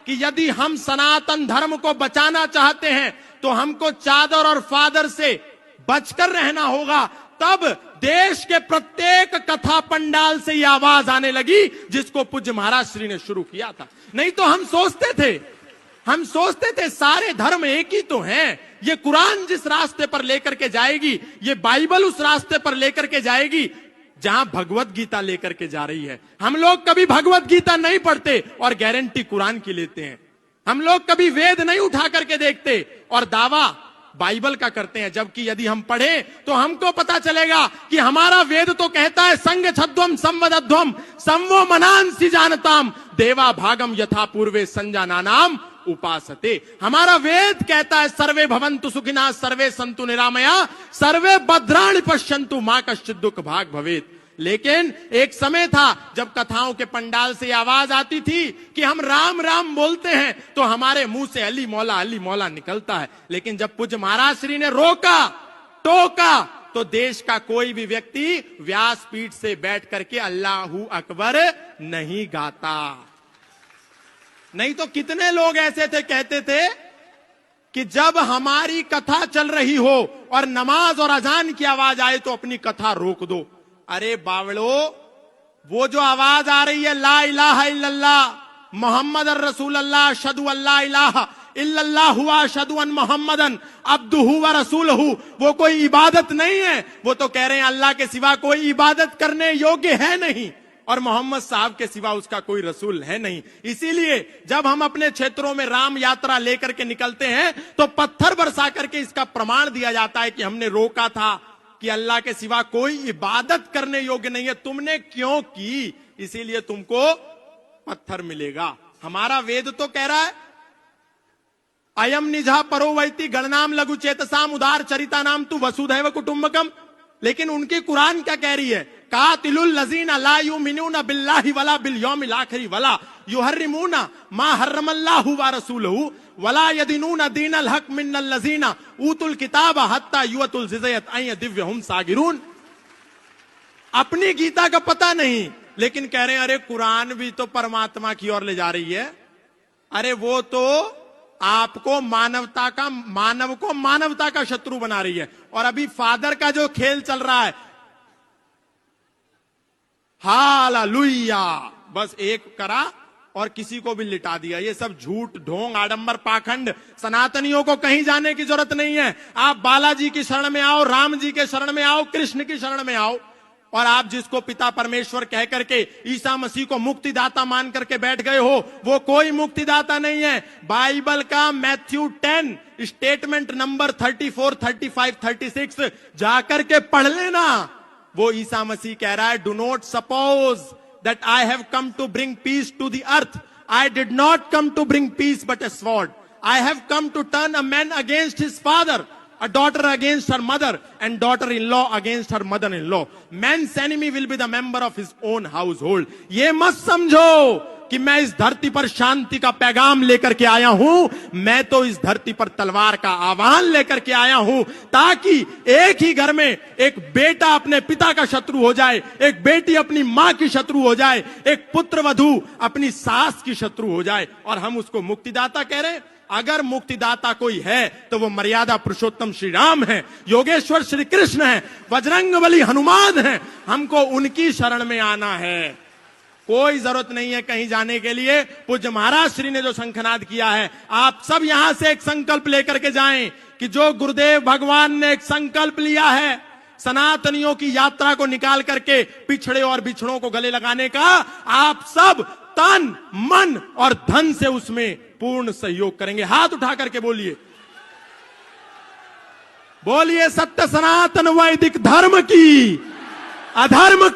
कि यदि हम सनातन धर्म को बचाना चाहते हैं तो हमको चादर और फादर से बचकर रहना होगा। तब देश के प्रत्येक कथा पंडाल से यह आवाज आने लगी जिसको पूज्य महाराज श्री ने शुरू किया था। नहीं तो हम सोचते थे सारे धर्म एक ही तो हैं। ये कुरान जिस रास्ते पर लेकर के जाएगी, ये बाइबल उस रास्ते पर लेकर के जाएगी जहां भगवत गीता लेकर के जा रही है। हम लोग कभी भगवत गीता नहीं पढ़ते और गारंटी कुरान की लेते हैं। हम लोग कभी वेद नहीं उठा करके देखते और दावा बाइबल का करते हैं। जबकि यदि हम पढ़ें तो हमको पता चलेगा कि हमारा वेद तो कहता है संग छद्वम संवदध्वम संवो मनांसि जानताम देवा भागम यथा पूर्वे संजानानाम उपासते। हमारा वेद कहता है सर्वे भवन्तु सुखिनः सर्वे सन्तु निरामया सर्वे भद्राणि पश्यन्तु मा कश्चित् दुःख भाग भवेत्। लेकिन एक समय था जब कथाओं के पंडाल से आवाज आती थी कि हम राम राम बोलते हैं तो हमारे मुंह से अली मौला निकलता है। लेकिन जब पूज्य महाराज श्री ने रोका टोका तो देश का कोई भी व्यक्ति व्यासपीठ से बैठ करके अल्लाहू अकबर नहीं गाता। नहीं तो कितने लोग ऐसे थे, कहते थे कि जब हमारी कथा चल रही हो और नमाज और अजान की आवाज आए तो अपनी कथा रोक दो। अरे बावड़ो, वो जो आवाज आ रही है ला इलाहा इल्लल्लाह मोहम्मद रसूलुल्लाह अशहदु अल्ला इलाहा इल्लल्लाह हुआ अशहदु अन मोहम्मदन अब्दुहु व रसूलहु, वो कोई इबादत नहीं है। वो तो कह रहे हैं अल्लाह के सिवा कोई इबादत करने योग्य है नहीं और मोहम्मद साहब के सिवा उसका कोई रसूल है नहीं। इसीलिए जब हम अपने क्षेत्रों में राम यात्रा लेकर के निकलते हैं तो पत्थर बरसा करके इसका प्रमाण दिया जाता है कि हमने रोका था कि अल्लाह के सिवा कोई इबादत करने योग्य नहीं है। तुमने क्यों की, इसीलिए तुमको पत्थर मिलेगा। हमारा वेद तो कह रहा है अयम निजा परो वैति गणनाम लघु चेतसाम उदार चरिता नाम तु वसुधैव कुटुंबकम। लेकिन उनकी कुरान क्या कह रही है, कातिलुल लजीना ला युमिनूना बिल्लाहि वला बिल यौमिल आखिर वला युहर्रिमूना मा हर्रमल्लाहु व रसूलहु वला यदीनूना दीनल हक मिनल लजीना ऊतुल किताब हत्ता युअतुल जिज़यत अय दिव्यहुम सागिरून। अपनी गीता का पता नहीं, लेकिन कह रहे हैं अरे कुरान भी तो परमात्मा की ओर ले जा रही है। अरे वो तो आपको मानवता का शत्रु बना रही है। और अभी फादर का जो खेल चल रहा है, हालेलुया, बस एक करा और किसी को भी लिटा दिया। ये सब झूठ ढोंग आडंबर पाखंड। सनातनियों को कहीं जाने की जरूरत नहीं है। आप बालाजी की शरण में आओ, राम जी के शरण में आओ, कृष्ण की शरण में आओ। और आप जिसको पिता परमेश्वर कह करके ईसा मसीह को मुक्तिदाता मान करके बैठ गए हो, वो कोई मुक्तिदाता नहीं है। बाइबल का मैथ्यू 10 स्टेटमेंट नंबर 34, 35, 36 जाकर के पढ़ लेना। वो ईसा मसीह कह रहा है, do not suppose that I have come to bring peace to the earth. I did not come to bring peace but a sword. I have come to turn a man against his father, a daughter against her mother, and daughter-in-law against her mother-in-law. Man's enemy will be the member of his own household. ये मत समझो कि मैं इस धरती पर शांति का पैगाम लेकर के आया हूं। मैं तो इस धरती पर तलवार का आह्वान लेकर के आया हूं, ताकि एक ही घर में एक बेटा अपने पिता का शत्रु हो जाए, एक बेटी अपनी मां की शत्रु हो जाए, एक पुत्र वधू अपनी सास की शत्रु हो जाए। और हम उसको मुक्तिदाता कह रहे हैं। अगर मुक्तिदाता कोई है तो वो मर्यादा पुरुषोत्तम श्री राम है, योगेश्वर श्री कृष्ण है, बजरंगबली हनुमान है। हमको उनकी शरण में आना है। कोई जरूरत नहीं है कहीं जाने के लिए। पूज्य महाराज श्री ने जो शंखनाद किया है, आप सब यहां से एक संकल्प लेकर के जाएं कि जो गुरुदेव भगवान ने एक संकल्प लिया है सनातनियों की यात्रा को निकाल करके पिछड़े और बिछड़ों को गले लगाने का, आप सब तन मन और धन से उसमें पूर्ण सहयोग करेंगे। हाथ उठा करके बोलिए, बोलिए सत्य सनातन वैदिक धर्म की, अधर्म